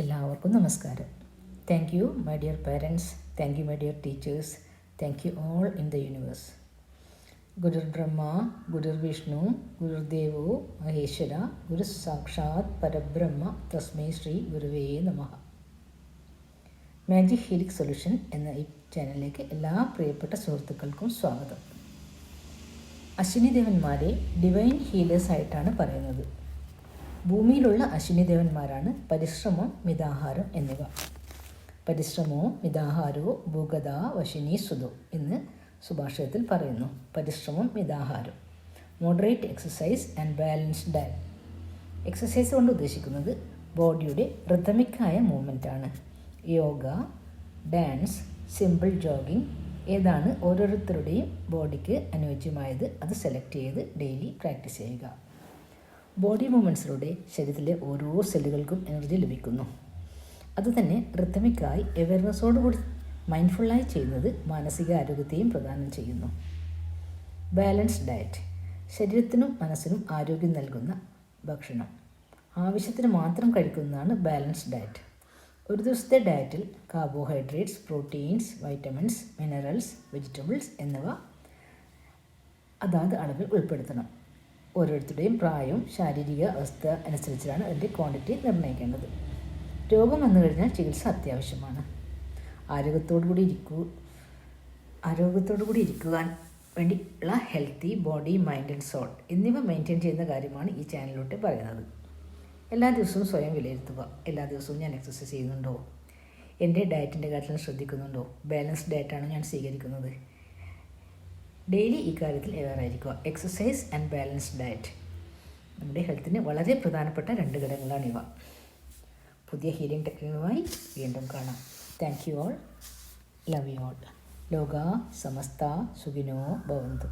എല്ലാവർക്കും നമസ്കാരം. Thank you my dear parents, thank you my dear teachers, thank you all in the universe. ഗുരുർ ബ്രഹ്മ, ഗുരുർ വിഷ്ണു, ഗുരുദേവോ മഹേശ്വര, ഗുരു സാക്ഷാത് പരബ്രഹ്മ, തസ്മൈ ശ്രീ ഗുരുവേ നമഃ. മാജിക് ഹീലിംഗ് സൊല്യൂഷൻ എന്ന ഈ ചാനലിലേക്ക് എല്ലാ പ്രിയപ്പെട്ട സുഹൃത്തുക്കൾക്കും സ്വാഗതം. അശ്വിനി ദേവന്മാരെ ഡിവൈൻ ഹീലേഴ്സ് ആയിട്ടാണ് പറയുന്നത്. ഭൂമിയിലുള്ള അശ്വിനി ദേവന്മാരാണ് പരിശ്രമം, മിതാഹാരം എന്നിവ. പരിശ്രമോ മിതാഹാരോ ഭൂഗത വശിനി സുതോ എന്ന് സുഭാഷിതത്തിൽ പറയുന്നു. പരിശ്രമം, മിതാഹാരം, moderate exercise and balanced diet. Exercise കൊണ്ട് ഉദ്ദേശിക്കുന്നത് ബോഡിയുടെ റിതമിക്കായ മൂവ്മെൻറ്റാണ്. യോഗ, ഡാൻസ്, സിമ്പിൾ ജോഗിങ് ഏതാണ് ഓരോരുത്തരുടെയും ബോഡിക്ക് അനുയോജ്യമായത് അത് സെലക്ട് ചെയ്ത് ഡെയിലി പ്രാക്ടീസ് ചെയ്യുക. ബോഡി മൂവ്മെൻറ്റ്സിലൂടെ ശരീരത്തിലെ ഓരോ സെല്ലുകൾക്കും എനർജി ലഭിക്കുന്നു. അതുതന്നെ റിതമിക്കായി അവയർനെസ്സോടുകൂടി മൈൻഡ്ഫുള്ളായി ചെയ്യുന്നത് മാനസിക ആരോഗ്യത്തെയും പ്രദാനം ചെയ്യുന്നു. ബാലൻസ്ഡ് ഡയറ്റ്, ശരീരത്തിനും മനസ്സിനും ആരോഗ്യം നൽകുന്ന ഭക്ഷണം ആവശ്യത്തിന് മാത്രം കഴിക്കുന്നതാണ് ബാലൻസ്ഡ് ഡയറ്റ്. ഒരു ദിവസത്തെ ഡയറ്റിൽ carbohydrates, proteins, vitamins, minerals, vegetables എന്നിവ അതാത് അളവിൽ ഉൾപ്പെടുത്തണം. ഓരോരുത്തരുടെയും പ്രായവും ശാരീരിക അവസ്ഥ അനുസരിച്ചാണ് അതിൻ്റെ ക്വാണ്ടിറ്റി നിർണ്ണയിക്കേണ്ടത്. രോഗം വന്നു കഴിഞ്ഞാൽ ചികിത്സ അത്യാവശ്യമാണ്. ആരോഗ്യത്തോടു കൂടി ഇരിക്കുവാൻ വേണ്ടിയുള്ള healthy body, mind and soul എന്നിവ മെയിൻറ്റെയിൻ ചെയ്യുന്ന കാര്യമാണ് ഈ ചാനലിലൂടെ പറയുന്നത്. എല്ലാ ദിവസവും സ്വയം വിലയിരുത്തുക. എല്ലാ ദിവസവും ഞാൻ എക്സസൈസ് ചെയ്യുന്നുണ്ടോ? എൻ്റെ ഡയറ്റിൻ്റെ കാര്യത്തിൽ ശ്രദ്ധിക്കുന്നുണ്ടോ? ബാലൻസ്ഡ് ഡയറ്റാണ് ഞാൻ സ്വീകരിക്കുന്നത്? ഡെയിലി ഈ കാര്യത്തിൽ അവെയറായിരിക്കുക. എക്സസൈസ് ആൻഡ് ബാലൻസ്ഡ് ഡയറ്റ് നമ്മുടെ ഹെൽത്തിന് വളരെ പ്രധാനപ്പെട്ട 2 ഘടകങ്ങളാണിവ. പുതിയ ഹീലിംഗ് ടെക്നിക്കുമായി വീണ്ടും കാണാം. Thank you all, love you all. ലോകാ സമസ്ത സുഖിനോ ഭവന്തു.